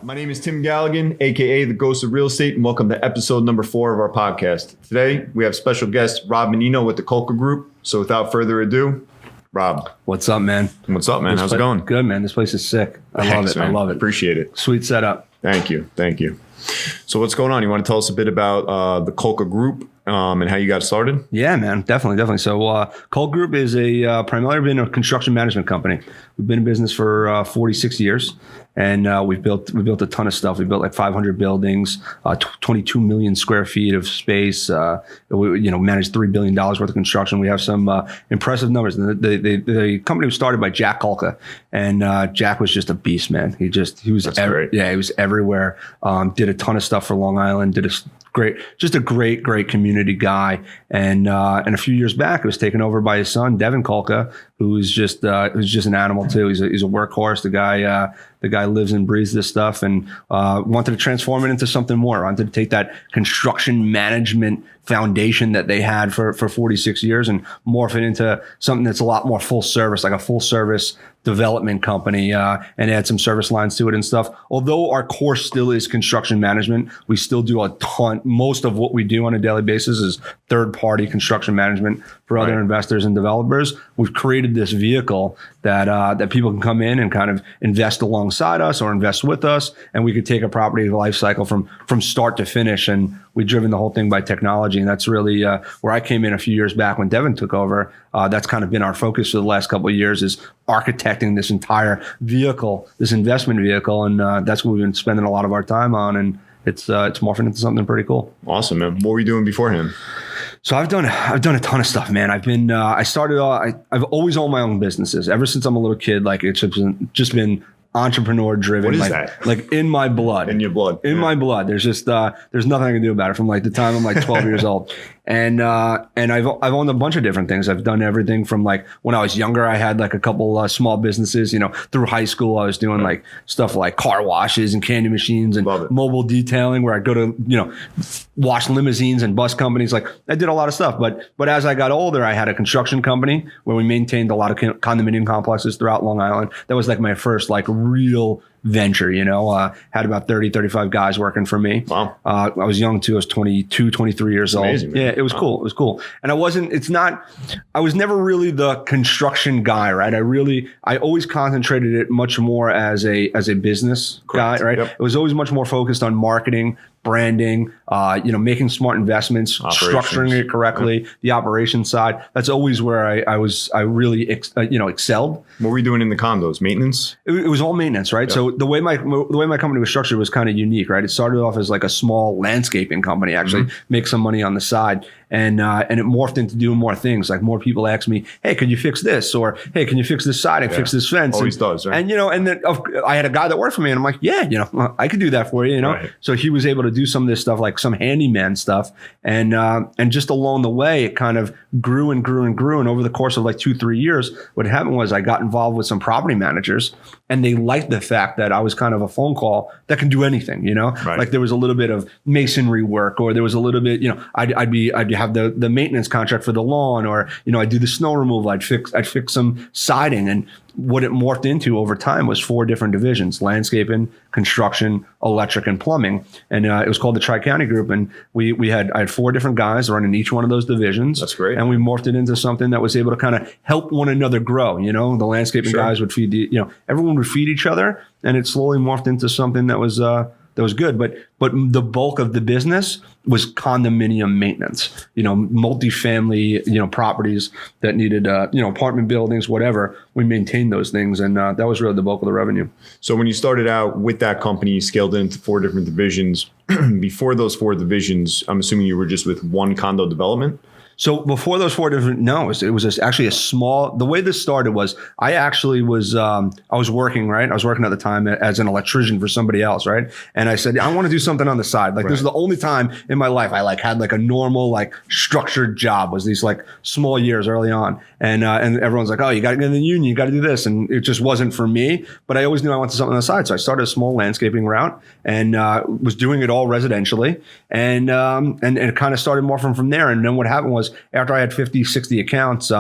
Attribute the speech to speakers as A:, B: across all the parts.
A: My name is Tim Galligan, aka the Ghost of Real Estate, and welcome to episode number 4 of our podcast. Today, we have special guest Rob Mannino with the Kulka Group. So without further ado, Rob.
B: What's up, man?
A: What's up, man? How's it going?
B: Good, man. This place is sick.
A: Thanks, man.
B: I love it.
A: Appreciate it.
B: Sweet setup.
A: Thank you. So what's going on? You want to tell us a bit about the Kulka Group and how you got started?
B: Yeah, man. Definitely. So Kulka Group is primarily been a construction management company. We've been in business for 46 years. And we built a ton of stuff. We built like 500 buildings, 22 million square feet of space. We managed $3 billion worth of construction. We have some impressive numbers. And the company was started by Jack Kulka, and Jack was just a beast, man. He was everywhere. Did a ton of stuff for Long Island. Did a great community guy. And a few years back, it was taken over by his son, Devin Kulka, who's just an animal too. He's a workhorse. The guy lives and breathes this stuff, and wanted to transform it into something more. Wanted to take that construction management foundation that they had for 46 years and morph it into something that's a lot more full service, like a full service development company, and add some service lines to it and stuff. Although our core still is construction management, we still do a ton. Most of what we do on a daily basis is third-party construction management for other investors and developers. We've created this vehicle that people can come in and kind of invest alongside us or invest with us, and we could take a property life cycle from start to finish. And we've driven the whole thing by technology, and that's really where I came in a few years back when Devin took over. That's kind of been our focus for the last couple of years, is architecting this entire vehicle, this investment vehicle, and that's what we've been spending a lot of our time on. And it's morphing into something pretty cool.
A: Awesome, man. What were you doing beforehand?
B: So I've done a ton of stuff, man. I've always owned my own businesses ever since I'm a little kid. Like it's just been entrepreneur driven.
A: What is
B: like,
A: that?
B: Like in my blood.
A: In your blood.
B: In my blood. There's just there's nothing I can do about it from like the time I'm like 12 years old. And I've owned a bunch of different things. I've done everything from like when I was younger, I had like a couple small businesses. Through high school, I was doing like stuff like car washes and candy machines and mobile detailing, where I'd go to wash limousines and bus companies. Like I did a lot of stuff. But as I got older, I had a construction company where we maintained a lot of condominium complexes throughout Long Island. That was like my first like real venture, had about 30, 35 guys working for me. Wow. I was young too. I was 22, 23 years old.
A: Amazing, man.
B: Yeah, it was cool. It was cool. And I was never really the construction guy, right? I always concentrated it much more as a business guy, right? Yep. It was always much more focused on marketing, branding, making smart investments, structuring it correctly, the operations side. That's always where I really excelled.
A: What were you doing in the condos? Maintenance?
B: It was all maintenance, right? Yep. So the way my company was structured was kind of unique, right? It started off as like a small landscaping company, actually make some money on the side. And it morphed into doing more things. Like more people ask me, "Hey, can you fix this?" Or, "Hey, can you fix this siding, fix this fence?"
A: Always does, right?
B: And and then I had a guy that worked for me, and I'm like, "Yeah, I could do that for you."
A: Right.
B: So he was able to do some of this stuff, like some handyman stuff, and just along the way, it kind of grew and grew and grew. And over the course of like 2-3 years, what happened was I got involved with some property managers, and they liked the fact that I was kind of a phone call that can do anything.
A: Right.
B: Like there was a little bit of masonry work, or there was a little bit, I'd have the maintenance contract for the lawn, or I'd do the snow removal, I'd fix some siding. And what it morphed into over time was 4 different divisions: landscaping, construction, electric, and plumbing. And it was called the Tri-County Group. And I had 4 different guys running each one of those divisions.
A: That's great.
B: And we morphed it into something that was able to kind of help one another grow. The landscaping guys would feed everyone would feed each other, and it slowly morphed into something that was good. But the bulk of the business was condominium maintenance, multifamily, properties that needed, apartment buildings, whatever. We maintained those things. And that was really the bulk of the revenue.
A: So when you started out with that company, you scaled it into 4 different divisions. Before those 4 divisions, I'm assuming you were just with one condo development?
B: So before those 4 different, it was actually a small, the way this started was I actually was, I was working, right? I was working at the time as an electrician for somebody else, right? And I said, I want to do something on the side. Like this is the only time in my life I had like a normal, like structured job, was these like small years early on. And everyone's like, "Oh, you got to get in the union, you got to do this." And it just wasn't for me, but I always knew I wanted something on the side. So I started a small landscaping route and was doing it all residentially. And it kind of started more from there. And then what happened was, after I had 50, 60 accounts,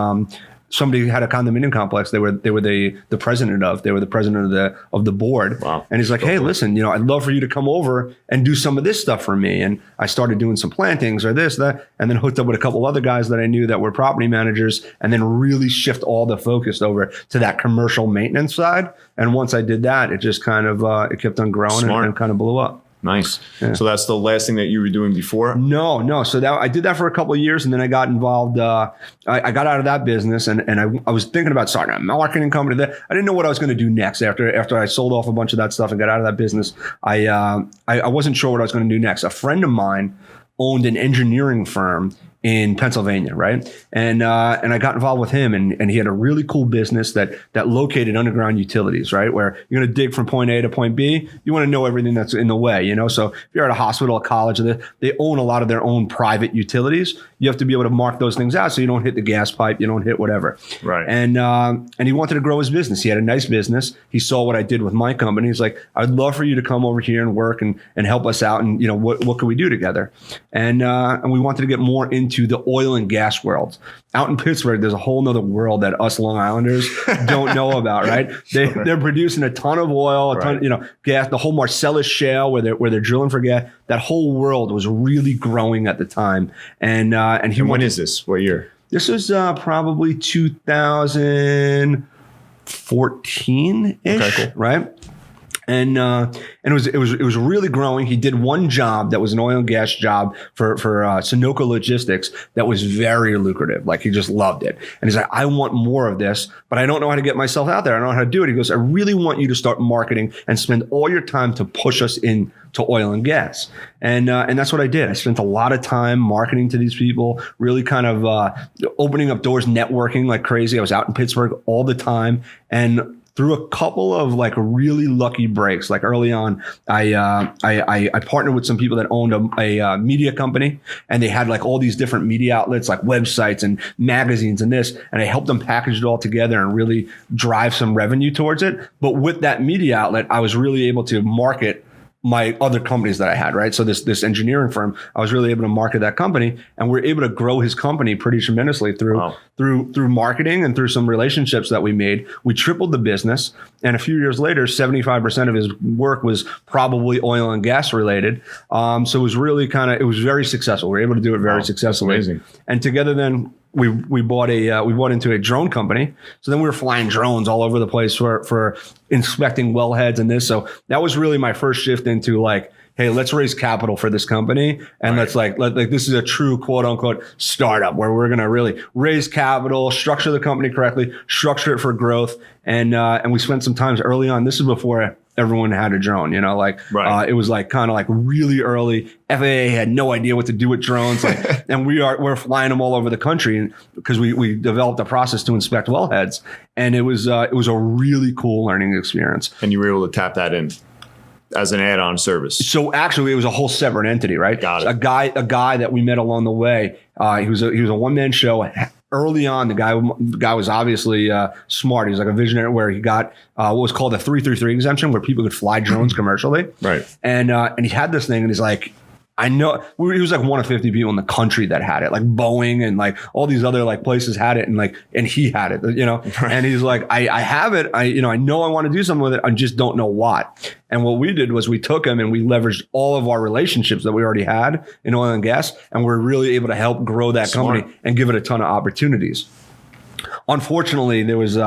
B: somebody had a condominium complex. They were the president of. They were the president of the board.
A: Wow.
B: And he's like, hey, listen, I'd love for you to come over and do some of this stuff for me. And I started doing some plantings or this, that, and then hooked up with a couple other guys that I knew that were property managers, and then really shift all the focus over to that commercial maintenance side. And once I did that, it just kind of it kept on growing and kind of blew up.
A: Nice.
B: Yeah.
A: So that's the last thing that you were doing before?
B: No. So I did that for a couple of years, and then I got involved. I got out of that business, and I was thinking about starting a marketing company. I didn't know what I was going to do next after I sold off a bunch of that stuff and got out of that business. I wasn't sure what I was going to do next. A friend of mine owned an engineering firm in Pennsylvania, right? And I got involved with him, and he had a really cool business that located underground utilities, right? Where you're going to dig from point A to point B. You want to know everything that's in the way, So if you're at a hospital, a college, they own a lot of their own private utilities. You have to be able to mark those things out so you don't hit the gas pipe, you don't hit whatever.
A: Right.
B: And he wanted to grow his business. He had a nice business. He saw what I did with my company. He's like, I'd love for you to come over here and work and help us out. And what can we do together? And we wanted to get more into the oil and gas world. Out in Pittsburgh, there's a whole nother world that us Long Islanders don't know about, right? They're producing a ton of oil, a ton, gas. The whole Marcellus Shale, where they're drilling for gas. That whole world was really growing at the time. And
A: when is this? What year?
B: This was probably 2014-ish,
A: okay, cool.
B: Right? And it was really growing. He did one job that was an oil and gas job for Sunoco Logistics that was very lucrative. Like, he just loved it. And he's like, I want more of this, but I don't know how to get myself out there. I don't know how to do it. He goes, I really want you to start marketing and spend all your time to push us into oil and gas. And that's what I did. I spent a lot of time marketing to these people, really kind of opening up doors, networking like crazy. I was out in Pittsburgh all the time, and through a couple of like really lucky breaks, like early on, I partnered with some people that owned a media company, and they had like all these different media outlets, like websites and magazines and this, and I helped them package it all together and really drive some revenue towards it. But with that media outlet, I was really able to market my other companies that I had, right? So this engineering firm, I was really able to market that company, and we're able to grow his company pretty tremendously through marketing and through some relationships that we made. We tripled the business, and a few years later, 75% of his work was probably oil and gas related. So it was really it was very successful. We were able to do it very successfully.
A: Amazing.
B: And together then we bought into a drone company. So then we were flying drones all over the place for inspecting wellheads and this. So that was really my first shift into like, hey, let's raise capital for this company. And let's like this is a true quote unquote startup where we're going to really raise capital, structure the company correctly, structure it for growth. And we spent some time early on. This is before everyone had a drone, it was like kind of like really early. FAA had no idea what to do with drones. And we're flying them all over the country because we developed a process to inspect wellheads. And it was a really cool learning experience.
A: And you were able to tap that in as an add-on service.
B: So actually, it was a whole separate entity, right?
A: Got it.
B: A guy that we met along the way. He was a one-man show. Early on, the guy was obviously smart. He was like a visionary, where he got what was called a 333 exemption, where people could fly drones commercially.
A: Right.
B: And he had this thing, and he's like, I know he was like one of 50 people in the country that had it, like Boeing and like all these other like places had it, and he had it,
A: Right.
B: And he's like, I have it. I know I want to do something with it. I just don't know what. And what we did was we took him and we leveraged all of our relationships that we already had in oil and gas, and we're really able to help grow that company and give it a ton of opportunities. Unfortunately, there was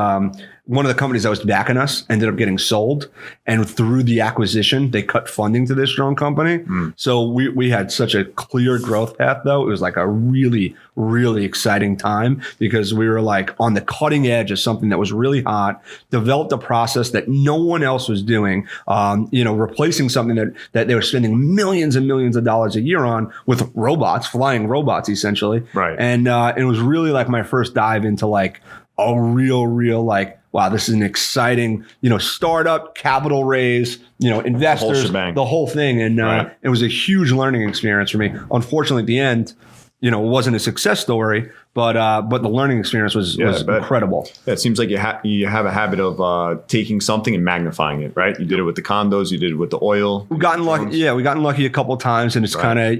B: one of the companies that was backing us ended up getting sold, and through the acquisition, they cut funding to this drone company. So we had such a clear growth path, though. It was like a really, really exciting time because we were like on the cutting edge of something that was really hot, developed a process that no one else was doing, replacing something that they were spending millions and millions of dollars a year on with robots, flying robots, essentially.
A: Right.
B: And it was really like my first dive into like a real like, wow, this is an exciting, startup, capital raise, investors, the whole thing. And it was a huge learning experience for me. Unfortunately, at the end, it wasn't a success story, but the learning experience was incredible.
A: Yeah, it seems like you have a habit of taking something and magnifying it, right? You did it with the condos, you did it with the oil.
B: We've gotten lucky. Yeah, we've gotten lucky a couple of times, and it's kind of,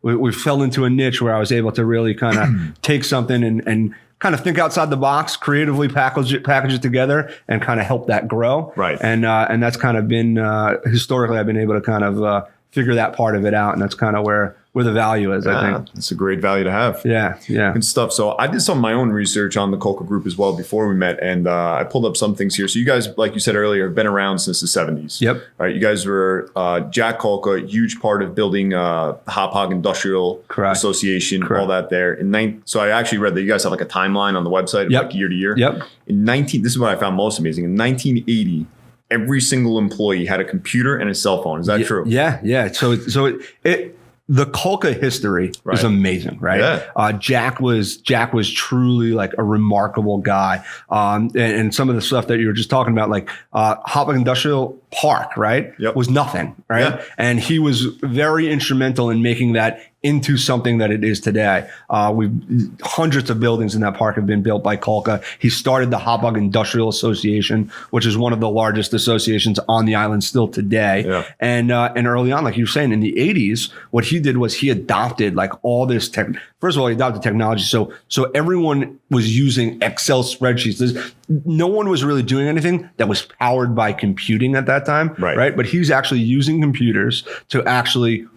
B: we fell into a niche where I was able to really kind of take something and kind of think outside the box, creatively package it together, and kind of help that grow.
A: Right.
B: And that's kind of been historically, I've been able to kind of figure that part of it out, and that's kind of where the value is. I think
A: it's a great value to have.
B: Yeah.
A: Good stuff. So I did some of my own research on the Kulka Group as well before we met, and I pulled up some things here. So you guys, like you said earlier, have been around since the 70s.
B: Yep.
A: All right. You guys were Jack Kulka, huge part of building Hop Hog Industrial Association, all that there. So I actually read that you guys have like a timeline on the website, like year to year.
B: Yep.
A: This is what I found most amazing. In 1980. Every single employee had a computer and a cell phone. Is that true?
B: Yeah. So the Kulka history is amazing, right?
A: Yeah.
B: Jack was truly like a remarkable guy. And some of the stuff that you were just talking about, like Hop Industrial Park, right? Was nothing, right?
A: Yeah.
B: And he was very instrumental in making that into something that it is today. Hundreds of buildings in that park have been built by Kulka. He started the Hop Hog Industrial Association, which is one of the largest associations on the island still today.
A: Yeah.
B: And early on, like you were saying, in the 80s, what he did was he adopted like all this tech. First of all, he adopted technology. So everyone was using Excel spreadsheets. No one was really doing anything that was powered by computing at that time. Right. But he's actually using computers to actually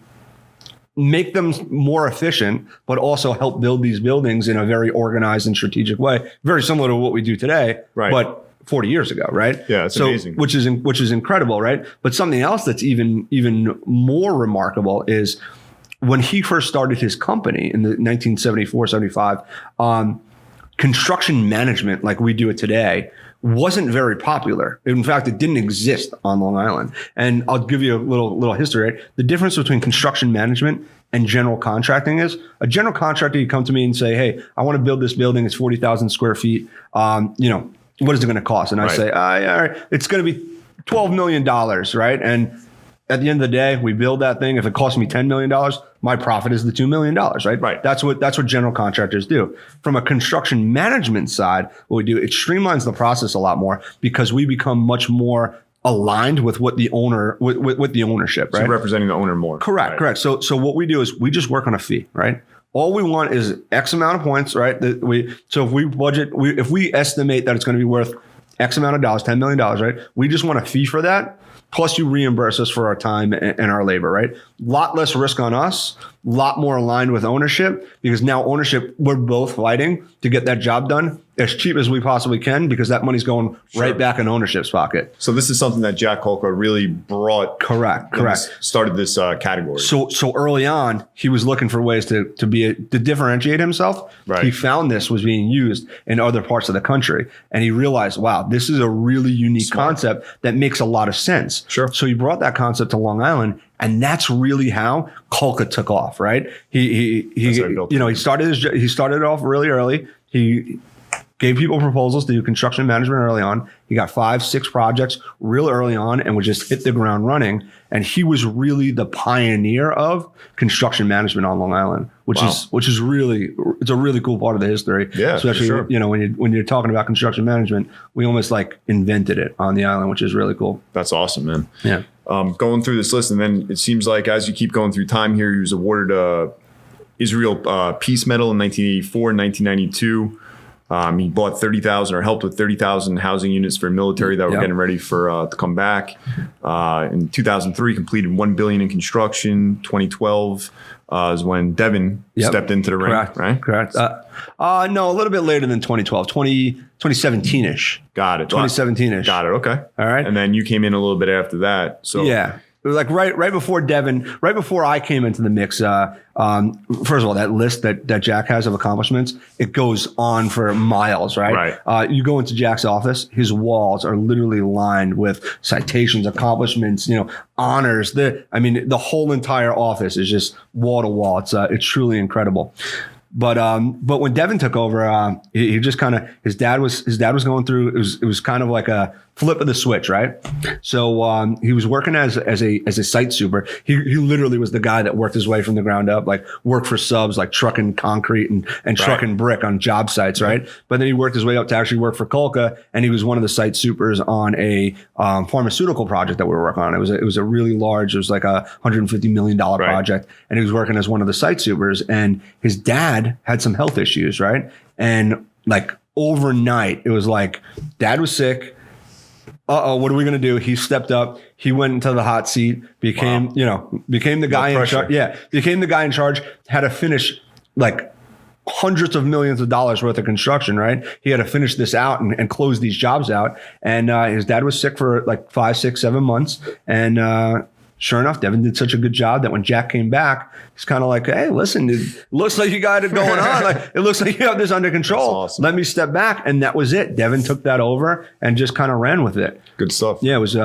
B: make them more efficient, but also help build these buildings in a very organized and strategic way. Very similar to what we do today, but 40 years ago, right?
A: Yeah, it's amazing.
B: Which is incredible, right? But something else that's even more remarkable is when he first started his company in the 1974, 75, construction management, like we do it today, wasn't very popular. In fact, it didn't exist on Long Island. And I'll give you a little history. Right? The difference between construction management and general contracting is a general contractor, you come to me and say, hey, I want to build this building. It's 40,000 square feet. What is it going to cost? And I say, all right, it's going to be $12 million, right? And at the end of the day, we build that thing. If it costs me $10 million, my profit is the $2 million, right?
A: Right.
B: That's what general contractors do. From a construction management side, what we do, it streamlines the process a lot more because we become much more aligned with what the owner, with the ownership, right?
A: So representing the owner more.
B: Correct. So what we do is we just work on a fee, right? All we want is X amount of points, right? So if we estimate that it's going to be worth X amount of dollars, $10 million, right? We just want a fee for that. Plus you reimburse us for our time and our labor, right? Lot less risk on us, lot more aligned with ownership, because now ownership, we're both fighting to get that job done as cheap as we possibly can, because that money's going right back in ownership's pocket.
A: So this is something that Jack Kulka really brought.
B: Correct.
A: Started this category.
B: So early on, he was looking for ways to differentiate himself.
A: Right.
B: He found this was being used in other parts of the country, and he realized, wow, this is a really unique concept that makes a lot of sense.
A: Sure.
B: So he brought that concept to Long Island, and that's really how Kulka took off. Right. He started off really early. He gave people proposals to do construction management early on. He got 5-6 projects real early on and would just hit the ground running. And he was really the pioneer of construction management on Long Island, which is really, it's a really cool part of the history.
A: Yeah,
B: especially,
A: for sure.
B: when you're talking about construction management, we almost like invented it on the island, which is really cool.
A: That's awesome, man.
B: Yeah.
A: Going through this list, and then it seems like as you keep going through time here, he was awarded a Israel Peace Medal in 1984 and 1992. He bought 30,000 or helped with 30,000 housing units for military that were getting ready for to come back. In 2003, completed $1 billion in construction. 2012 is when Devin stepped into the ring, right?
B: Correct. No, a little bit later than 2012, 2017-ish.
A: Got it.
B: 2017-ish.
A: Got it. Okay.
B: All right.
A: And then you came in a little bit after that. So
B: yeah. It was like right before Devin, right before I came into the mix. First of all, that list that Jack has of accomplishments, it goes on for miles, right? You go into Jack's office, his walls are literally lined with citations, accomplishments, honors. The whole entire office is just wall to wall. It's truly incredible. But when Devin took over, he just kind of, his dad was going through, it was kind of like a flip of the switch, right? So he was working as a site super. He literally was the guy that worked his way from the ground up, like worked for subs, like trucking concrete and trucking brick on job sites, right? But then he worked his way up to actually work for Kulka, and he was one of the site supers on a pharmaceutical project that we were working on. It was a really large, it was like a $150 million project, and he was working as one of the site supers, and his dad had some health issues, right? And like overnight, it was like dad was sick. What are we going to do? He stepped up. He went into the hot seat, became the guy in charge. Yeah. Became the guy in charge, had to finish like hundreds of millions of dollars worth of construction, right? He had to finish this out and close these jobs out. And his dad was sick for like 5, 6, 7 months. And sure enough, Devin did such a good job that when Jack came back, he's kind of like, hey, listen, it looks like you got it going on. Like, it looks like you have this under control.
A: Awesome.
B: Let me step back. And that was it. Devin took that over and just kind of ran with it.
A: Good stuff.
B: Yeah, it was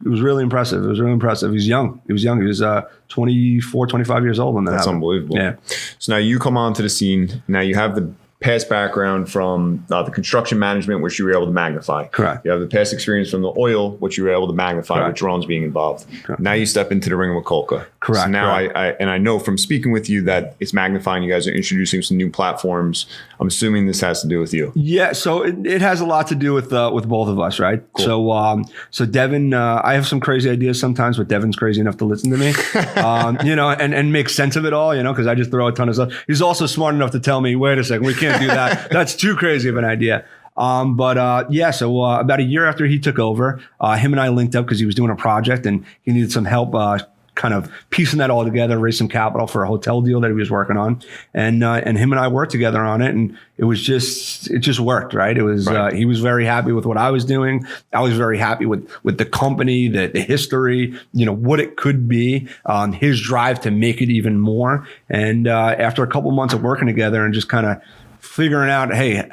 B: really impressive. It was really impressive. He was young. He was 24, 25 years old when that happened.
A: Unbelievable.
B: Yeah.
A: So now you come onto the scene. Now you have the past background from the construction management, which you were able to magnify.
B: Correct.
A: You have the past experience from the oil, which you were able to magnify,
B: Correct.
A: with drones being involved.
B: Correct.
A: Now you step into the ring with Kulka.
B: Correct.
A: So now
B: Correct.
A: I know from speaking with you that it's magnifying. You guys are introducing some new platforms. I'm assuming this has to do with you.
B: Yeah, so it has a lot to do with both of us, right?
A: Cool.
B: So Devin, I have some crazy ideas sometimes, but Devin's crazy enough to listen to me, and make sense of it all, because I just throw a ton of stuff. He's also smart enough to tell me, wait a second, we can't do that. That's too crazy of an idea. So about a year after he took over, him and I linked up because he was doing a project and he needed some help kind of piecing that all together, raise some capital for a hotel deal that he was working on. And him and I worked together on it, and it just worked, right? It was,
A: right.
B: He was very happy with what I was doing. I was very happy with the company, the history, what it could be, his drive to make it even more. And after a couple months of working together and just kind of figuring out, hey,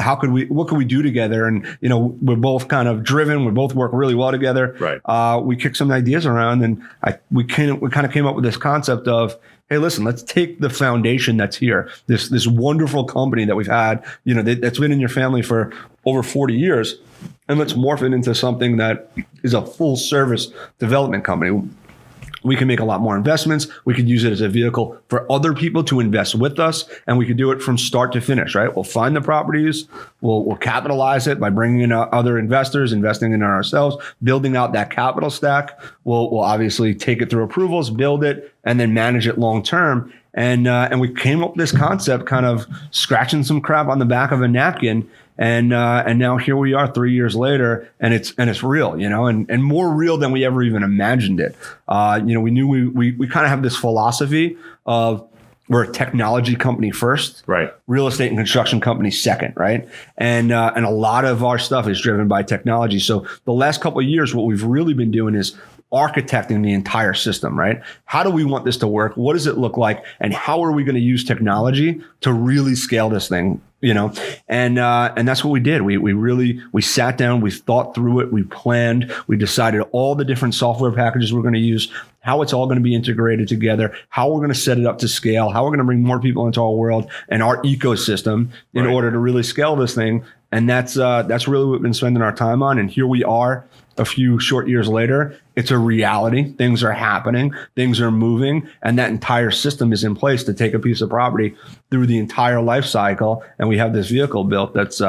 B: what could we do together? And, we're both kind of driven. We both work really well together.
A: Right.
B: We kicked some ideas around, and we kind of came up with this concept of, hey, listen, let's take the foundation that's here, this wonderful company that we've had, that's been in your family for over 40 years, and let's morph it into something that is a full service development company. We can make a lot more investments. We could use it as a vehicle for other people to invest with us, and we could do it from start to finish, right? We'll find the properties. We'll capitalize it by bringing in other investors, investing in ourselves, building out that capital stack. We'll obviously take it through approvals, build it, and then manage it long term. And we came up with this concept, kind of scratching some crap on the back of a napkin. And now here we are 3 years later, and it's real, and more real than we ever even imagined it. We knew we kind of have this philosophy of we're a technology company first,
A: right?
B: Real estate and construction company second, right? And a lot of our stuff is driven by technology. So the last couple of years, what we've really been doing is architecting the entire system, right? How do we want this to work? What does it look like? And how are we going to use technology to really scale this thing? And that's what we did. We sat down, we thought through it, we planned, we decided all the different software packages we're going to use, how it's all going to be integrated together, how we're going to set it up to scale, how we're going to bring more people into our world and our ecosystem in order to really scale this thing. And that's really what we've been spending our time on. And here we are a few short years later. It's a reality. Things are happening. Things are moving. And that entire system is in place to take a piece of property through the entire life cycle. And we have this vehicle built that's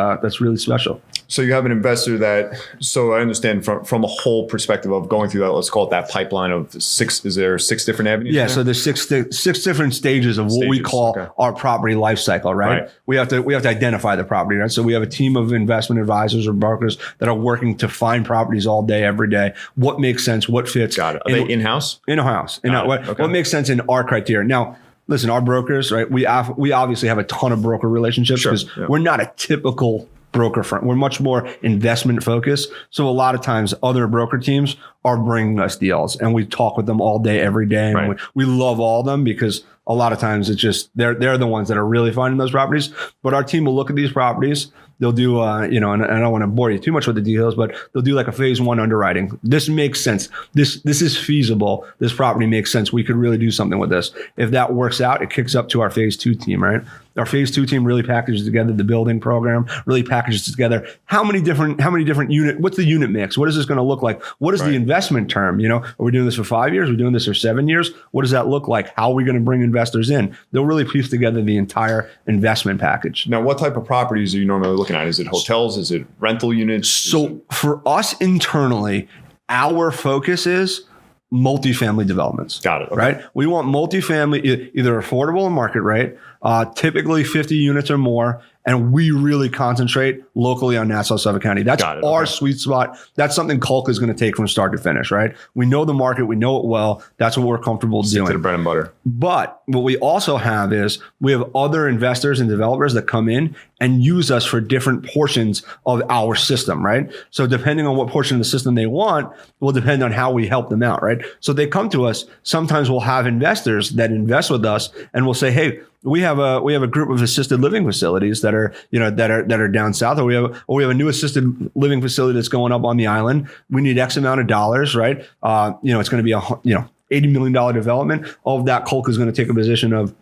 B: really special.
A: So you have an investor so I understand from a whole perspective of going through that, let's call it that pipeline of 6, is there 6 different avenues?
B: Yeah.
A: there?
B: So there's six different stages of what we call our property life cycle, right? We have to identify the property, right? So we have a team of investment advisors or brokers that are working to find proproperties all day, every day. What makes sense? What fits?
A: Got it. Are they in-house?
B: In-house. What makes sense in our criteria? Now, listen, our brokers, right? We obviously have a ton of broker relationships because we're not a typical broker firm. We're much more investment focused. So a lot of times other broker teams are bringing us deals, and we talk with them all day, every day. And we love all of them because a lot of times it's just, they're the ones that are really finding those properties. But our team will look at these properties. They'll do, and I don't want to bore you too much with the details, but they'll do like a phase 1 underwriting. This makes sense. This is feasible. This property makes sense. We could really do something with this. If that works out, it kicks up to our phase 2 team, right? Our phase 2 team really packages together the building program, really packages together how many different unit, what's the unit mix? What is this going to look like? What is the investment term? Are we doing this for 5 years? Are we doing this for 7 years? What does that look like? How are we going to bring investors in? They'll really piece together the entire investment package.
A: Now, what type of properties are you normally looking at? Is it hotels? Is it rental units?
B: So for us internally, our focus is multifamily developments.
A: Got it. Okay.
B: Right? We want multifamily, either affordable or market rate, typically 50 units or more. and we really concentrate locally on Nassau, Suffolk County. That's our sweet spot. That's something Kulka is going to take from start to finish, right? We know the market. We know it well. That's what we're comfortable doing.
A: To the bread and butter.
B: But what we also have is we have other investors and developers that come in and use us for different portions of our system, right? So depending on what portion of the system they want will depend on how we help them out, right? So they come to us. Sometimes we'll have investors that invest with us and we'll say, hey, we have a group of assisted living facilities that are, that are down south, or we have a new assisted living facility that's going up on the island. We need X amount of dollars, right? It's going to be $80 million development. All of that, Kulka is going to take a position of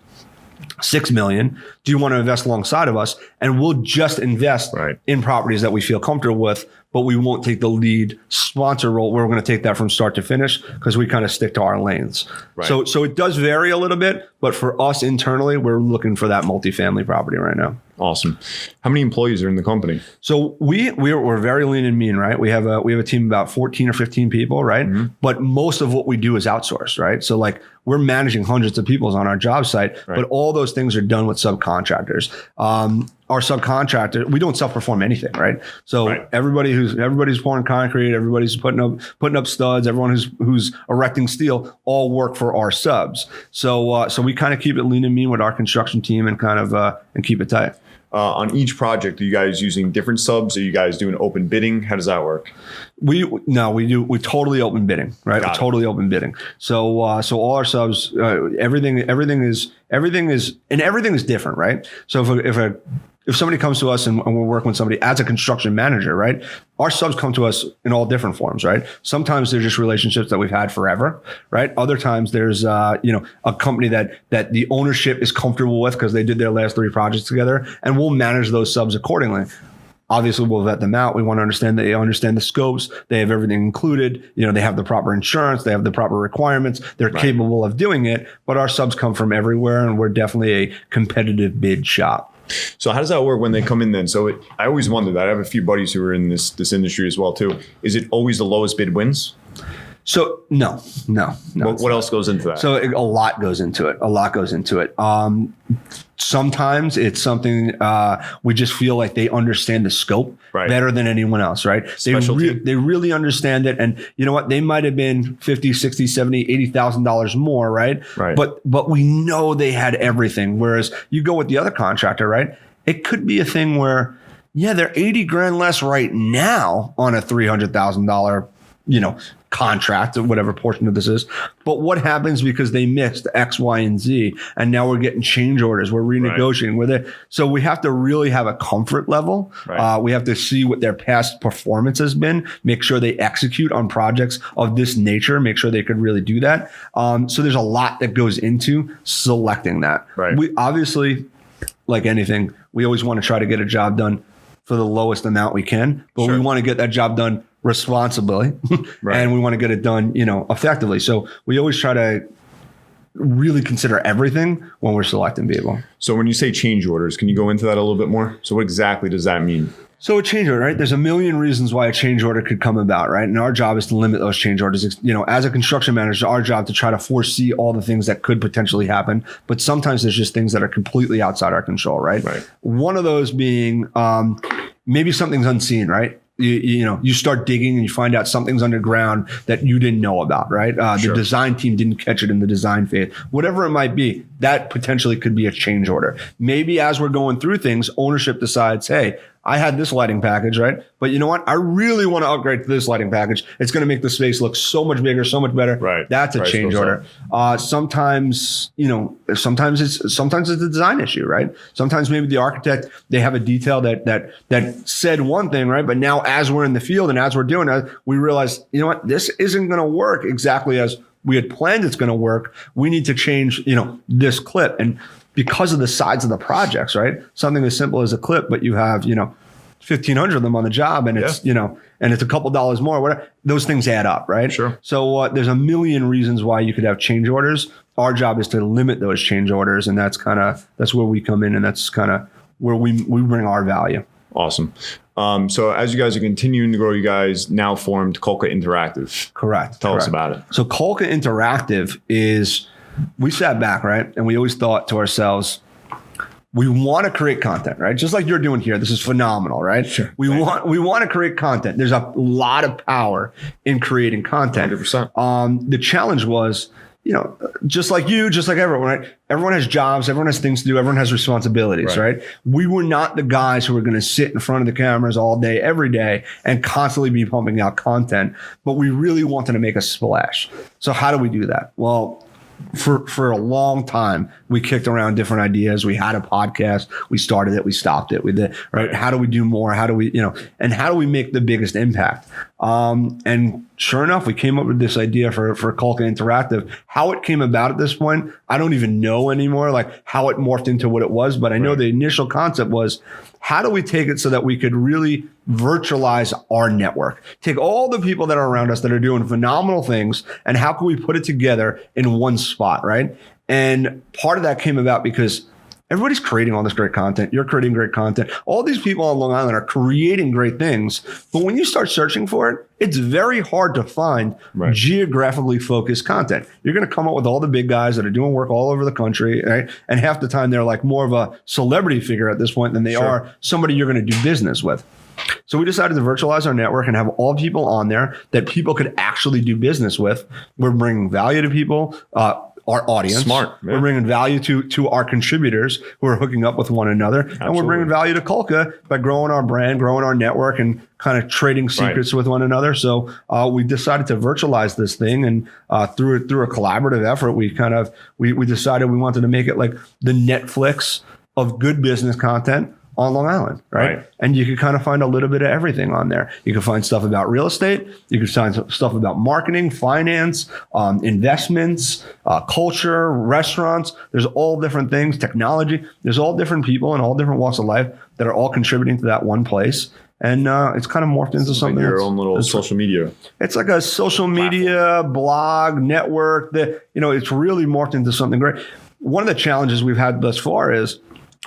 B: $6 million. Do you want to invest alongside of us? And we'll just invest in properties that we feel comfortable with, but we won't take the lead sponsor role. We're going to take that from start to finish because we kind of stick to our lanes. Right. So it does vary a little bit, but for us internally, we're looking for that multifamily property right now.
A: Awesome. How many employees are in the company?
B: So we're very lean and mean, right? We have a team of about 14 or 15 people, right? Mm-hmm. But most of what we do is outsourced, right? So like we're managing hundreds of people on our job site, but all those things are done with subcontractors. Our subcontractor, we don't self-perform anything, right? So everybody's pouring concrete, everybody's putting up studs, everyone who's erecting steel, all work for our subs. So we kind of keep it lean and mean with our construction team and kind of and keep it tight.
A: On each project, are you guys using different subs? Are you guys doing open bidding? How does that work?
B: We totally open bidding, right? We're totally open bidding. So all our subs, everything is different, right? So if somebody comes to us and we're working with somebody as a construction manager, right? Our subs come to us in all different forms, right? Sometimes they're just relationships that we've had forever, right? Other times there's a company that the ownership is comfortable with because they did their last 3 projects together, and we'll manage those subs accordingly. Obviously, we'll vet them out. We want to understand that they understand the scopes. They have everything included. They have the proper insurance. They have the proper requirements. They're capable of doing it. But our subs come from everywhere, and we're definitely a competitive bid shop.
A: So how does that work when they come in then? So I always wondered that. I have a few buddies who are in this industry as well too. Is it always the lowest bid wins?
B: So no.
A: What else goes into that?
B: So a lot goes into it. Sometimes it's something we just feel like they understand the scope better than anyone else, right? They really understand it. And you know what? They might have been $50, $60, $70, $80,000 more, right? But we know they had everything. Whereas you go with the other contractor, right? It could be a thing where, they're $80,000 less right now on a $300,000, contract or whatever portion of this is. But what happens because they mixed X, Y, and Z, and now we're getting change orders, we're renegotiating with it. So we have to really have a comfort level. We have to see what their past performance has been, make sure they execute on projects of this nature, make sure they could really do that. So there's a lot that goes into selecting that. We obviously, like anything, we always want to try to get a job done for the lowest amount we can, but we want to get that job done responsibly and we want to get it done, effectively. So we always try to really consider everything when we're selecting people.
A: So when you say change orders, can you go into that a little bit more? So what exactly does that mean?
B: So a change order, right? There's a million reasons why a change order could come about, right? And our job is to limit those change orders. As a construction manager, our job to try to foresee all the things that could potentially happen. But sometimes there's just things that are completely outside our control, right? One of those being maybe something's unseen, right? You start digging and you find out something's underground that you didn't know about, right? The design team didn't catch it in the design phase. Whatever it might be, that potentially could be a change order. Maybe as we're going through things, ownership decides, hey, I had this lighting package, right? But you know what? I really want to upgrade to this lighting package. It's going to make the space look so much bigger, so much better. That's a change order. Sometimes it's a design issue, right? Sometimes maybe the architect, they have a detail that said one thing, right? But now as we're in the field and as we're doing it, we realize, you know what? This isn't going to work exactly as we had planned it's going to work. We need to change, this clip. And because of the size of the projects, right? Something as simple as a clip, but you have, 1,500 of them on the job and it's, and it's a couple dollars more, whatever. Those things add up, right? So there's a million reasons why you could have change orders. Our job is to limit those change orders. And that's where we come in and that's kind of where we bring our value.
A: Awesome. So as you guys are continuing to grow, you guys now formed Kulka Interactive.
B: Correct.
A: Tell us about it.
B: So Kulka Interactive is, we sat back, right? And we always thought to ourselves, we want to create content, right? Just like you're doing here. This is phenomenal, right?
A: Sure.
B: We want to create content. There's a lot of power in creating content.
A: 100%.
B: The challenge was, just like you, just like everyone, right? Everyone has jobs, everyone has things to do, everyone has responsibilities, right? We were not the guys who were going to sit in front of the cameras all day, every day, and constantly be pumping out content, but we really wanted to make a splash. So how do we do that? Well, for a long time, we kicked around different ideas. We had a podcast. We started it. We stopped it. We did, right? How do we do more? How do we, and how do we make the biggest impact? And sure enough, we came up with this idea for Kulka Interactive. How it came about at this point, I don't even know anymore, like how it morphed into what it was. But I know the initial concept was, how do we take it so that we could really virtualize our network? Take all the people that are around us that are doing phenomenal things, and how can we put it together in one spot, right? And part of that came about because everybody's creating all this great content. You're creating great content. All these people on Long Island are creating great things. But when you start searching for it, it's very hard to find geographically focused content. You're going to come up with all the big guys that are doing work all over the country, right? And half the time they're like more of a celebrity figure at this point than they are somebody you're going to do business with. So we decided to virtualize our network and have all people on there that people could actually do business with. We're bringing value to people. Our audience.
A: Smart. Yeah.
B: We're bringing value to our contributors who are hooking up with one another. Absolutely. And we're bringing value to Kulka by growing our brand, growing our network, and kind of trading secrets with one another. So we decided to virtualize this thing, and through a collaborative effort, we decided we wanted to make it like the Netflix of good business content on Long Island, right? And you could kind of find a little bit of everything on there. You can find stuff about real estate. You can find stuff about marketing, finance, investments, culture, restaurants. There's all different things, technology. There's all different people in all different walks of life that are all contributing to that one place. And it's kind of morphed into something.
A: Like your own little social media.
B: It's like a social media blog network that, it's really morphed into something great. One of the challenges we've had thus far is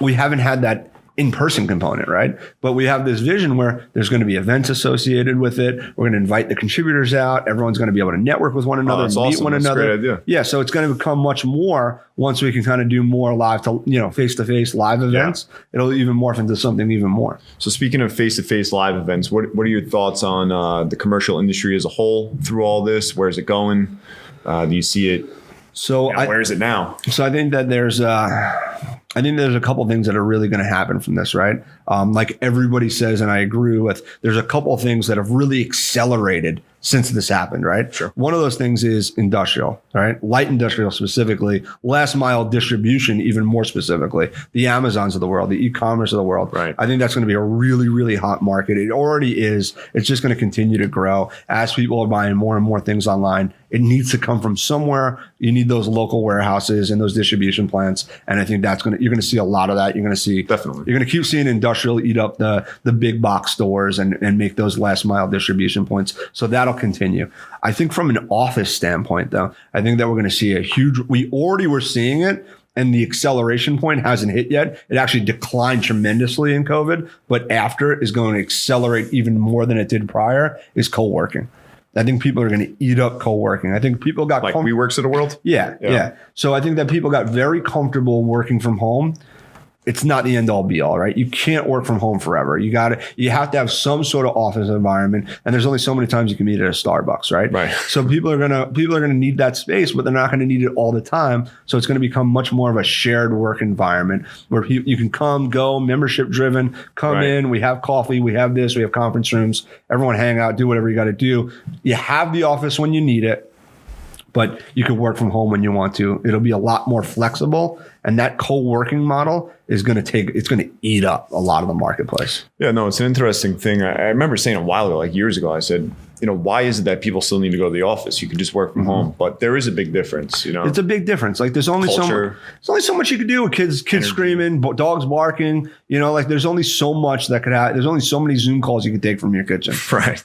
B: we haven't had that in-person component, right? But we have this vision where there's going to be events associated with it. We're going to invite the contributors out. Everyone's going to be able to network with one another, meet one another.
A: That's a great idea.
B: Yeah, so it's going to become much more once we can kind of do more live to, face-to-face live events. It'll even morph into something even more.
A: So speaking of face-to-face live events, what are your thoughts on the commercial industry as a whole through all this? Where is it going? Do you see it?
B: So
A: where is it now?
B: So I think that there's a couple things that are really going to happen from this, right? Like everybody says, and I agree with, there's a couple of things that have really accelerated since this happened, right?
A: Sure.
B: One of those things is industrial, right? Light industrial specifically, last mile distribution even more specifically, the Amazons of the world, the e-commerce of the world.
A: Right.
B: I think that's going to be a really, really hot market. It already is. It's just going to continue to grow as people are buying more and more things online. It needs to come from somewhere. You need those local warehouses and those distribution plants. And I think you're going to see a lot of that. You're going to see,
A: definitely,
B: you're going to keep seeing industrial eat up the big box stores and make those last mile distribution points. So that'll continue. I think from an office standpoint, though, I think that we're going to see we already were seeing it, and the acceleration point hasn't hit yet. It actually declined tremendously in COVID, but after it is going to accelerate even more than it did prior, is co-working. I think people are going to eat up co-working. I think people got
A: WeWorks of the world.
B: Yeah. So I think that people got very comfortable working from home. It's not the end all be all, right? You can't work from home forever. You have to have some sort of office environment, and there's only so many times you can meet at a Starbucks, right?
A: Right.
B: So people are gonna need that space, but they're not gonna need it all the time. So it's gonna become much more of a shared work environment where you can come, go, membership driven, come in, we have coffee, we have this, we have conference rooms, everyone hang out, do whatever you got to do. You have the office when you need it, but you can work from home when you want to. It'll be a lot more flexible, and that co-working model is going to eat up a lot of the marketplace.
A: Yeah, no, it's an interesting thing. I remember saying a while ago, like years ago, I said, why is it that people still need to go to the office? You can just work from home, but there is a big difference. It's
B: a big difference. Like there's only so much you can do with kids screaming, dogs barking. There's only so much that could happen. There's only so many Zoom calls you can take from your kitchen.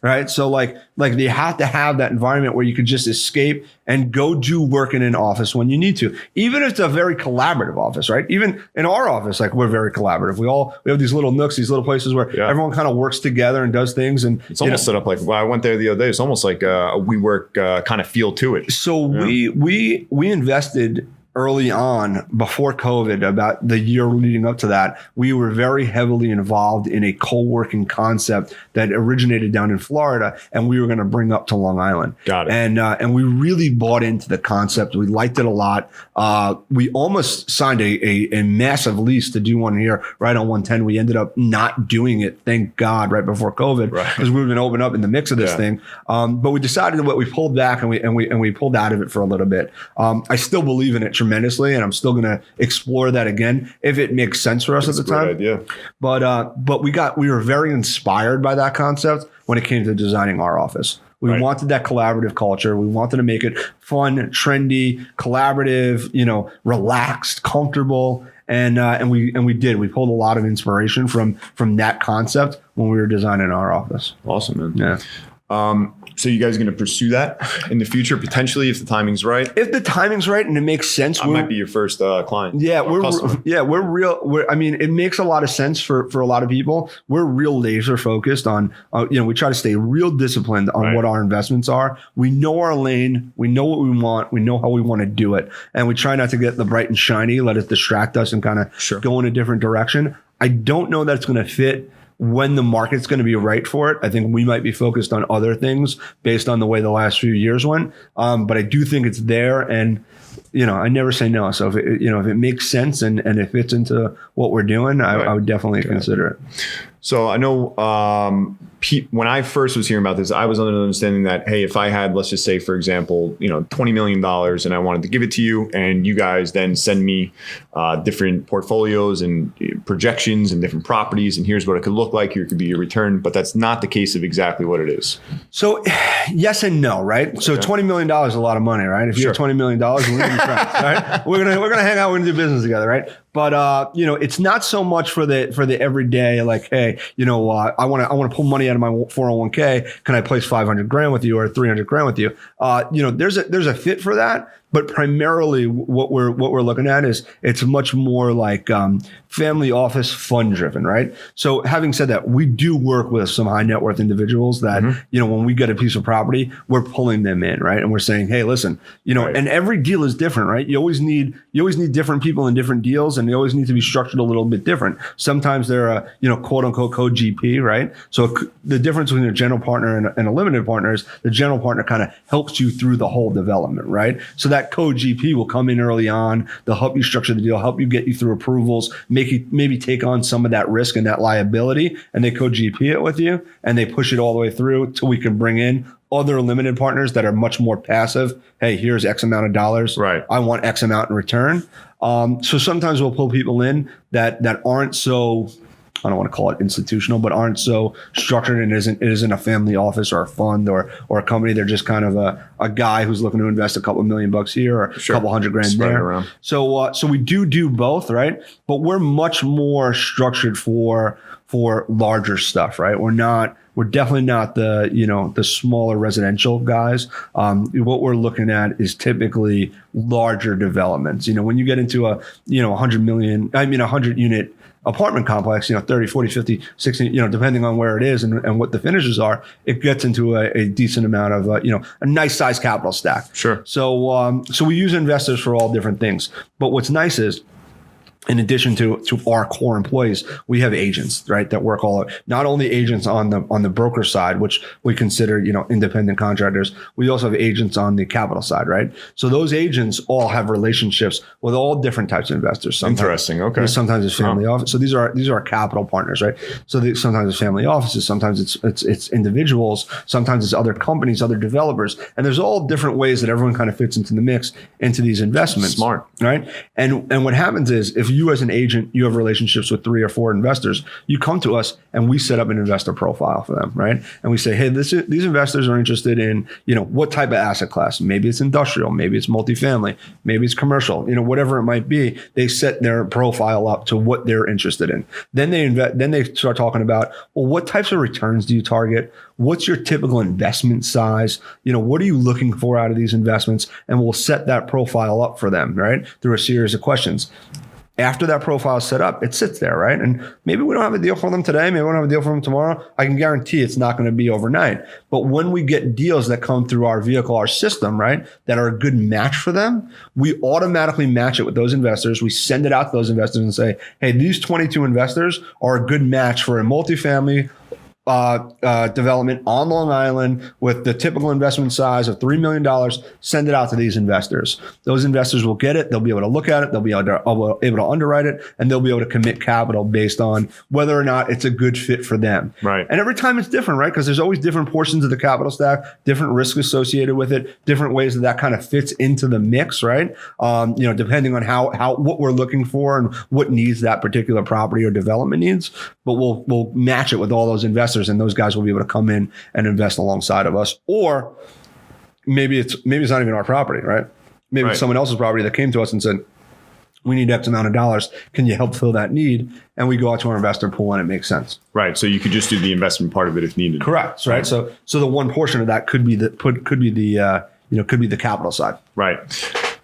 B: Right. So like you have to have that environment where you could just escape and go do work in an office when you need to. Even if it's a very collaborative office, right? Even in our office, like we're very collaborative. We have these little nooks, these little places where everyone kind of works together and does things. And
A: it's almost set up like, I went there the other day. It's almost like a WeWork kind of feel to it.
B: So we invested early on, before COVID, about the year leading up to that, we were very heavily involved in a co-working concept that originated down in Florida, and we were going to bring up to Long Island.
A: Got it.
B: And we really bought into the concept. We liked it a lot. We almost signed a massive lease to do one here right on 110. We ended up not doing it, thank God, right before COVID, because we were going to open up in the mix of this thing. But we decided that we pulled back and we pulled out of it for a little bit. I still believe in it tremendously, and I'm still going to explore that again if it makes sense for us at the time.
A: Idea.
B: But we were very inspired by that concept when it came to designing our office. We wanted that collaborative culture. We wanted to make it fun, trendy, collaborative, relaxed, comfortable. And we did. We pulled a lot of inspiration from that concept when we were designing our office.
A: Awesome, man.
B: Yeah.
A: So you guys are going to pursue that in the future, potentially, if the timing's right?
B: If the timing's right and it makes sense,
A: I might be your first client.
B: Yeah, we're real. It makes a lot of sense for a lot of people. We're real laser focused on, we try to stay real disciplined on what our investments are. We know our lane. We know what we want. We know how we want to do it. And we try not to get the bright and shiny, let it distract us and kind of go in a different direction. I don't know that it's going to fit when the market's going to be right for it. I think we might be focused on other things based on the way the last few years went. But I do think it's there, and I never say no. So if it makes sense and it fits into what we're doing, I would definitely consider it.
A: So I know when I first was hearing about this, I was under the understanding that, hey, if I had, let's just say, for example, $20 million and I wanted to give it to you, and you guys then send me different portfolios and projections and different properties, and here's what it could look like, here could be your return. But that's not the case of exactly what it is. So
B: yes and no, right? So $20 million is a lot of money, right? If you have $20 million, we're gonna be friends, right? We're gonna hang out, we're gonna do business together, right? But it's not so much for the everyday, like, hey, I want to pull money out of my 401k. Can I place $500,000 with you or $300,000 with you? There's a fit for that. But primarily, what we're looking at is it's much more like family office fund driven, right? So having said that, we do work with some high net worth individuals that when we get a piece of property, we're pulling them in, right? And we're saying, hey, listen, and every deal is different, right? You always need different people in different deals, and they always need to be structured a little bit different. Sometimes they're a quote unquote co-GP, right? So the difference between a general partner and a limited partner is the general partner kind of helps you through the whole development, right? So that co-GP will come in early on. They'll help you structure the deal, help you get you through approvals, make you maybe take on some of that risk and that liability, and they co-GP it with you, and they push it all the way through till we can bring in other limited partners that are much more passive. Hey, here's X amount of dollars.
A: Right.
B: I want X amount in return. So sometimes we'll pull people in that aren't so, I don't want to call it institutional, but aren't so structured, and it isn't a family office or a fund or a company. They're just kind of a guy who's looking to invest a couple $1 million here or a couple $100,000 there. Around. So we do both, right? But we're much more structured for larger stuff, right? We're definitely not the smaller residential guys. What we're looking at is typically larger developments. When you get into a 100 unit apartment complex, 30, 40, 50, 60, depending on where it is and what the finishes are, it gets into a decent amount of, a nice size capital stack.
A: Sure.
B: So we use investors for all different things. But what's nice is, in addition to our core employees, we have agents, right, that work not only agents on the broker side, which we consider, independent contractors. We also have agents on the capital side, right? So those agents all have relationships with all different types of investors.
A: Interesting. Okay.
B: Sometimes it's family office. So these are capital partners, right? So sometimes it's family offices, sometimes it's individuals, sometimes it's other companies, other developers, and there's all different ways that everyone kind of fits into the mix into these investments.
A: Smart,
B: right? And what happens is, if you as an agent, you have relationships with 3 or 4 investors, you come to us and we set up an investor profile for them, right? And we say, hey, these investors are interested in, what type of asset class? Maybe it's industrial, maybe it's multifamily, maybe it's commercial, whatever it might be. They set their profile up to what they're interested in. Then they start talking about, well, what types of returns do you target? What's your typical investment size? What are you looking for out of these investments? And we'll set that profile up for them, right? Through a series of questions. After that profile is set up, it sits there, right? And maybe we don't have a deal for them today. Maybe we don't have a deal for them tomorrow. I can guarantee it's not going to be overnight. But when we get deals that come through our vehicle, our system, right, that are a good match for them, we automatically match it with those investors. We send it out to those investors and say, hey, these 22 investors are a good match for a multifamily development on Long Island with the typical investment size of $3 million, send it out to these investors. Those investors will get it. They'll be able to look at it. They'll be able to underwrite it, and they'll be able to commit capital based on whether or not it's a good fit for them.
A: Right.
B: And every time it's different, right? Because there's always different portions of the capital stack, different risks associated with it, different ways that kind of fits into the mix, right? Depending on how what we're looking for and what needs that particular property or development needs. But we'll match it with all those investors, and those guys will be able to come in and invest alongside of us. Or maybe it's not even our property, right? Maybe it's someone else's property that came to us and said, we need X amount of dollars. Can you help fill that need? And we go out to our investor pool and it makes sense.
A: Right. So you could just do the investment part of it if needed.
B: Correct. Right. So the one portion of that could be the capital side.
A: Right.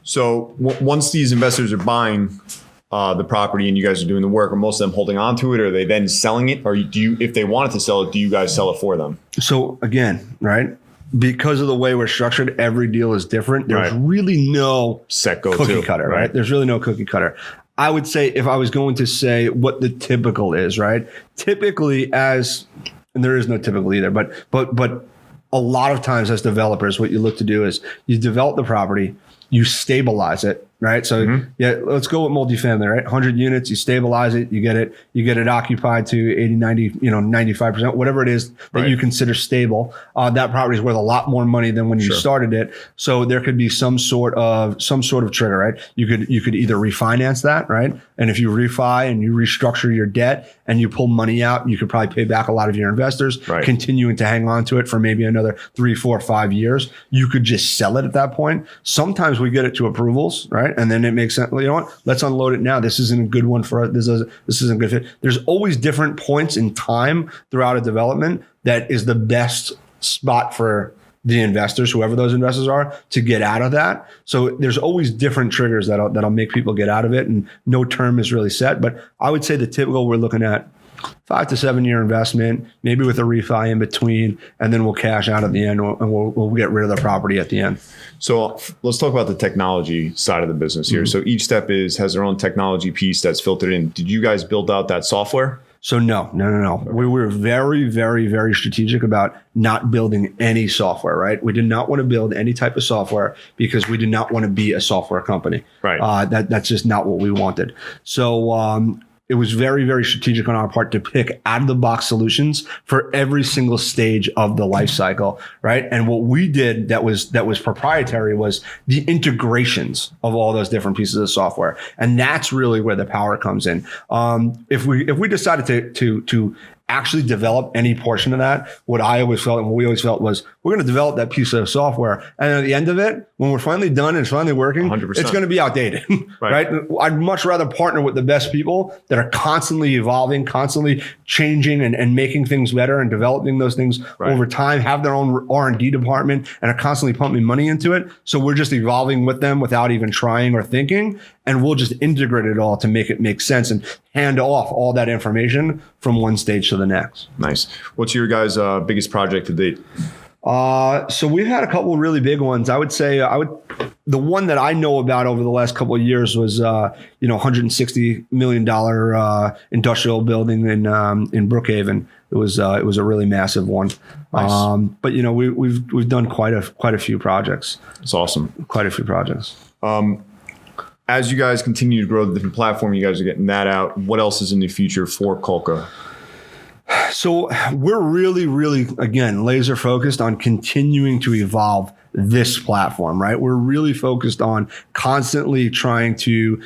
A: So once these investors are buying the property and you guys are doing the work, are most of them holding on to it? Or are they then selling it? Or if they wanted to sell it, do you guys sell it for them? So
B: again, right, because of the way we're structured, every deal is different. There's really no
A: set
B: cookie cutter, right? There's really no cookie cutter. I would say, if I was going to say what the typical is, right? Typically, and there is no typical either, but a lot of times as developers, what you look to do is you develop the property, you stabilize it, right? So let's go with multifamily, right? 100 units, you stabilize it, you get it occupied to 80, 90, 95%, whatever it is that you consider stable. That property is worth a lot more money than when you started it. So there could be some sort of trigger, right? You could either refinance that, right? And if you refi and you restructure your debt and you pull money out, you could probably pay back a lot of your investors, continuing to hang on to it for maybe another 3, 4, 5 years. You could just sell it at that point. Sometimes we get it to approvals, right? And then it makes sense. Well, you know what? Let's unload it now. This isn't a good one for us. This isn't a good fit. There's always different points in time throughout a development that is the best spot for the investors, whoever those investors are, to get out of that. So there's always different triggers that'll make people get out of it, and no term is really set. But I would say the typical, we're looking at 5 to 7 year investment, maybe with a refi in between, and then we'll cash out at the end, and we'll get rid of the property at the end.
A: So let's talk about the technology side of the business here. So each step has their own technology piece that's filtered in. Did you guys build out that software?
B: So no. We were very, very, very strategic about not building any software, right? We did not want to build any type of software because we did not want to be a software company.
A: Right.
B: That's just not what we wanted. So it was very, very strategic on our part to pick out of the box solutions for every single stage of the life cycle, right? And what we did that was proprietary was the integrations of all those different pieces of software, and that's really where the power comes in. If we decided to actually develop any portion of that, what I always felt and what we always felt was we're going to develop that piece of software, and at the end of it, when we're finally done and it's finally working, 100%. It's going to be outdated, right? I'd much rather partner with the best people that are constantly evolving, constantly changing and making things better and developing those things over time, have their own R&D department and are constantly pumping money into it. So we're just evolving with them without even trying or thinking, and we'll just integrate it all to make it make sense and hand off all that information from one stage to the next.
A: Nice. What's your guys' biggest project to date?
B: So we've had a couple of really big ones. I would say the one that I know about over the last couple of years was $160 million industrial building in Brookhaven. It was a really massive one. Nice. But we've done quite a few projects.
A: It's awesome.
B: Quite a few projects.
A: As you guys continue to grow the different platform, you guys are getting that out. What else is in the future for Kulka?
B: So we're really, really, again, laser focused on continuing to evolve this platform, right? We're really focused on constantly trying to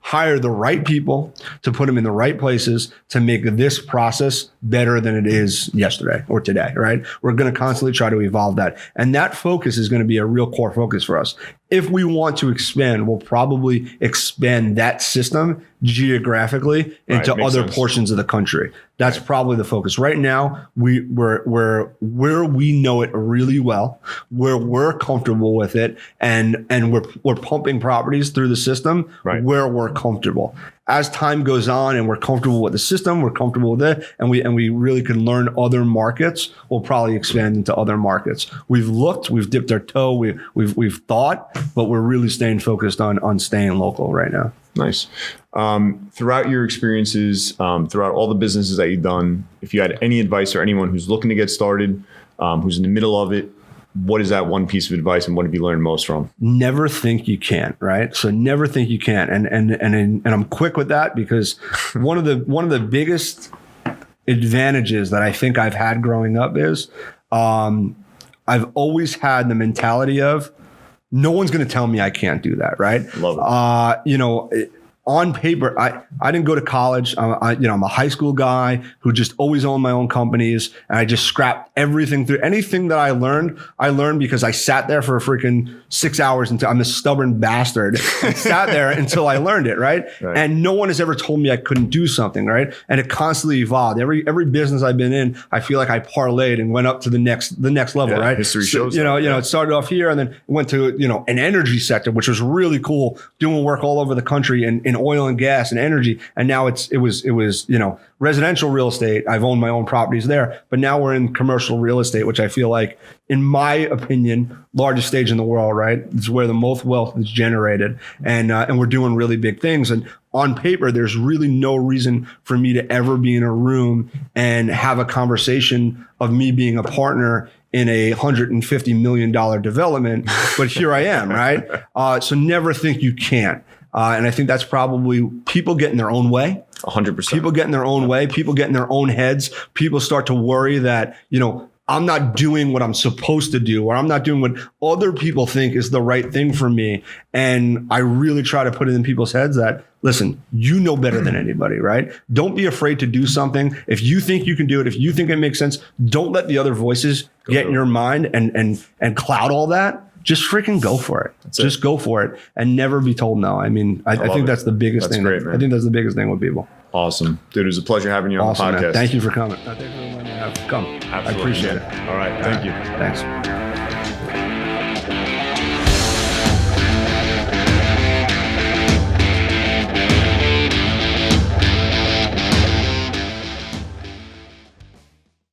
B: hire the right people, to put them in the right places, to make this process better than it is yesterday or today, right? We're going to constantly try to evolve that. And that focus is going to be a real core focus for us. if we want to expand, we'll probably expand that system geographically into other portions of the country. That's probably the focus. Right now, we're where we know it really well, where we're comfortable with it, and we're pumping properties through the system where we're comfortable. As time goes on and we're comfortable with the system, we're comfortable with it, and we really can learn other markets, we'll probably expand into other markets. We've looked, we've dipped our toe, we've thought, but we're really staying focused on staying local right now.
A: Nice. Throughout your experiences, throughout all the businesses that you've done, if you had any advice for anyone who's looking to get started, who's in the middle of it, what is that one piece of advice, and what have you learned most from?
B: Never think you can't, right? So never think you can't. And I'm quick with that because one of the biggest advantages that I think I've had growing up is I've always had the mentality of no one's going to tell me I can't do that, right?
A: Love it.
B: On paper, I didn't go to college. I'm a high school guy who just always owned my own companies, and I just scrapped everything through. Anything that I learned because I sat there for a freaking 6 hours until I'm a stubborn bastard. I sat there until I learned it, right? And no one has ever told me I couldn't do something, right? And it constantly evolved. Every business I've been in, I feel like I parlayed and went up to the next level, right?
A: History shows.
B: It started off here and then went to an energy sector, which was really cool, doing work all over the country and in oil and gas and energy. And now it was residential real estate. I've owned my own properties there, but now we're in commercial real estate, which I feel like, in my opinion, largest stage in the world, right? It's where the most wealth is generated. And we're doing really big things. And on paper, there's really no reason for me to ever be in a room and have a conversation of me being a partner in a $150 million development. But here I am, right? So never think you can't. And I think that's probably people get in their own way.
A: 100%.
B: People get in their own way. People get in their own heads. People start to worry that, I'm not doing what I'm supposed to do, or I'm not doing what other people think is the right thing for me. And I really try to put it in people's heads that, listen, you know better than anybody, right? Don't be afraid to do something. If you think you can do it, if you think it makes sense, don't let the other voices get in your mind and cloud all that. Just freaking go for it. Just go for it and never be told no. I mean, I think that's the biggest thing.
A: Great, man.
B: I think that's the biggest thing with people.
A: Awesome. Dude, it was a pleasure having you on the podcast.
B: Man. Thank you for coming. Thank you for letting me come.
A: Absolutely.
B: I appreciate it.
A: All right. Thank you.
B: Thanks.